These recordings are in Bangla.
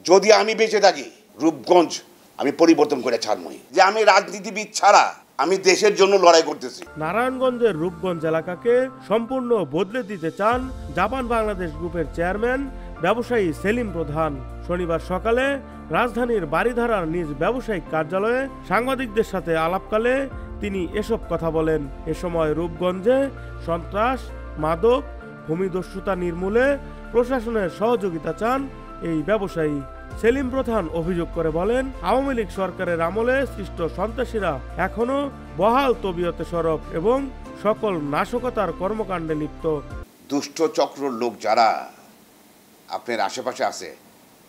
যদি আমি বেঁচে থাকি রূপগঞ্জ আমি পরিবর্তন করে ছাড়বই, যে আমি রাজনীতিবিদ ছাড়া আমি দেশের জন্য লড়াই করতেছি। নারায়ণগঞ্জের রূপগঞ্জ এলাকাকে সম্পূর্ণ বদলে দিতে চান জাপান বাংলাদেশ গ্রুপের চেয়ারম্যান ব্যবসায়ী সেলিম প্রধান। শনিবার সকালে রাজধানীর বারিধারার নিজ ব্যবসায়িক কার্যালয়ে সাংবাদিকদের সাথে আলাপকালে তিনি এসব কথা বলেন। এ সময় রূপগঞ্জে সন্ত্রাস, মাদক, ভূমিদস্যুতা নির্মূলে প্রশাসনের সহযোগিতা চান এই ব্যবসায়ী। সেলিম প্রধান অভিযোগ করে বলেন, আওয়ামী লীগ সরকারের আমলে সৃষ্ট সন্ত্রাসীরা এখনো বহাল তবিয়তে সরব এবং সকল নাশকতার কর্মকাণ্ডে লিপ্ত। দুষ্ট চক্র লোক যারা আপনার আশেপাশে আছে,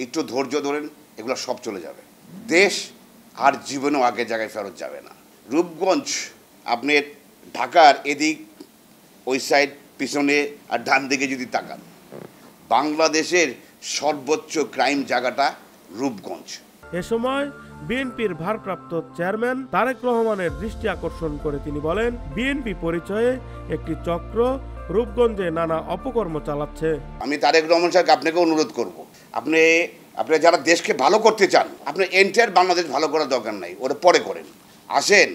একটু ধৈর্য ধরেন, এগুলো সব চলে যাবে। দেশ আর জীবনেও আগের জায়গায় ফেরত যাবে না। রূপগঞ্জ আপনার ঢাকার এদিক ওই সাইড পিছনে আর ডান দিকে যদি তাকান, বাংলাদেশের সর্বোচ্চ ক্রাইম জায়গাটা রূপগঞ্জ। এ সময় বিএনপির ভারপ্রাপ্ত চেয়ারম্যান তারেক রহমানের দৃষ্টি আকর্ষণ করে তিনি বলেন, বিএনপি পরিচয়ে একটি চক্র রূপগঞ্জে নানা অপকর্ম চালাচ্ছে। আমি তারেক রহমান সাহেবকে আপনাকে অনুরোধ করব, আপনি যারা দেশকে ভালো করতে চান, আপনি এন্টায়ার বাংলাদেশ ভালো করার দরকার নাই, ওটা পরে করেন। আসেন,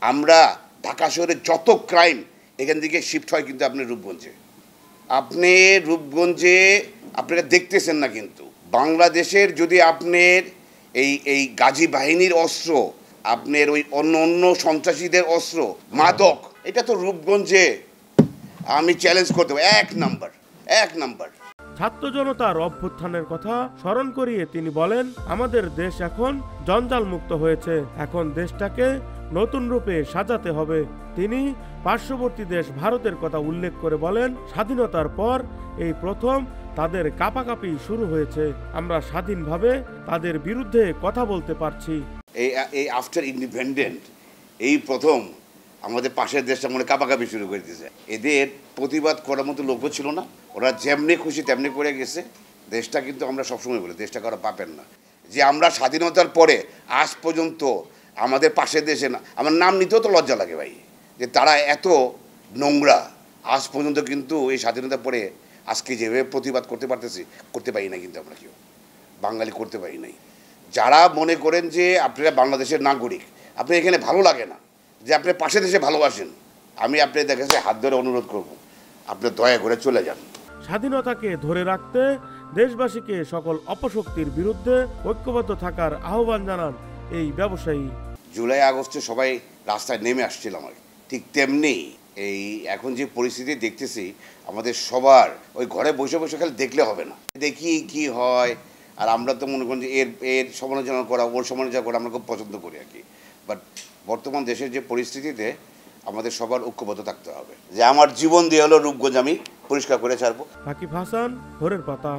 আমরা ঢাকা শহরের যত ক্রাইম এখান থেকে শিফট হয় কিন্তু আপনি রূপগঞ্জে। আপনি রূপগঞ্জে আপনারা দেখতেছেন না, কিন্তু বাংলাদেশের যদি আপনার এই গাজী বাহিনীর অস্ত্র, আপনার ওই অন্য সন্ত্রাসীদের অস্ত্র, মাদক, এটা তো রূপগঞ্জে আমি চ্যালেঞ্জ করতে পারি এক নাম্বার। ছাত্র জনতার অভ্যুত্থানের কথা স্মরণ করিয়ে তিনি বলেন, আমাদের দেশ এখন জঞ্জাল মুক্ত হয়েছে, এখন দেশটাকে নতুন রূপে সাজাতে হবে। তিনি পার্শ্ববর্তী দেশ ভারতের কথা উল্লেখ করে বলেন, স্বাধীনতার পর এই প্রথম তাদের কাঁপাকাঁপি শুরু হয়েছে, আমরা স্বাধীনভাবে তাদের বিরুদ্ধে কথা বলতে পারছি। এই আফটার ইন্ডিপেন্ডেন্ট এই প্রথম আমাদের পাশের দেশটা মনে কাঁপাকাঁপি শুরু করে দিয়েছে। এদের প্রতিবাদ করার মতো লোকও ছিল না, ওরা যেমনি খুশি তেমনি করে গেছে। দেশটা কিন্তু আমরা সবসময় বলি, দেশটা কারো পাবেন না, যে আমরা স্বাধীনতার পরে আজ পর্যন্ত আমাদের পাশের দেশে না, আমার নাম নিতেও তো লজ্জা লাগে ভাই, যে তারা এত নোংরা। আজ পর্যন্ত কিন্তু এই স্বাধীনতার পরে আজকে যেভাবে প্রতিবাদ করতে পারি না, কিন্তু আমরা কেউ বাঙালি করতে পারি নাই। যারা মনে করেন যে আপনারা বাংলাদেশের নাগরিক, আপনার এখানে ভালো লাগে না, যে আপনি পাশের দেশে ভালোবাসেন, আমি আপনার কাছে হাত ধরে অনুরোধ করব, আপনি দয়া করে চলে যান। স্বাধীনতাকে ধরে রাখতে দেশবাসীকে সকল অপশক্তির বিরুদ্ধে ঐক্যবদ্ধ থাকার আহ্বান জানান এই ব্যবসায়ী। জুলাই আগস্টে সবাই রাস্তায় নেমে আসছিলাম, আর ঠিক তেমনি এই এখন যে পরিস্থিতি দেখতেছি, আমাদের সবার ওই ঘরে বসে বসে খালি দেখলে হবে না, দেখি কি হয়। আর আমরা তো মনে করেন যে এর সমালোচনা করা, ওর সমালোচনা করা আমরা খুব পছন্দ করি আর কি। বাট বর্তমান দেশের যে পরিস্থিতিতে আমাদের সবার ঐক্যবদ্ধ থাকতে হবে, যে আমার জীবন দিয়ে হলো রূপগঞ্জ আমি পরিষ্কার করে ছাড়বো। আকিব হাসান, ভোরের পাতা।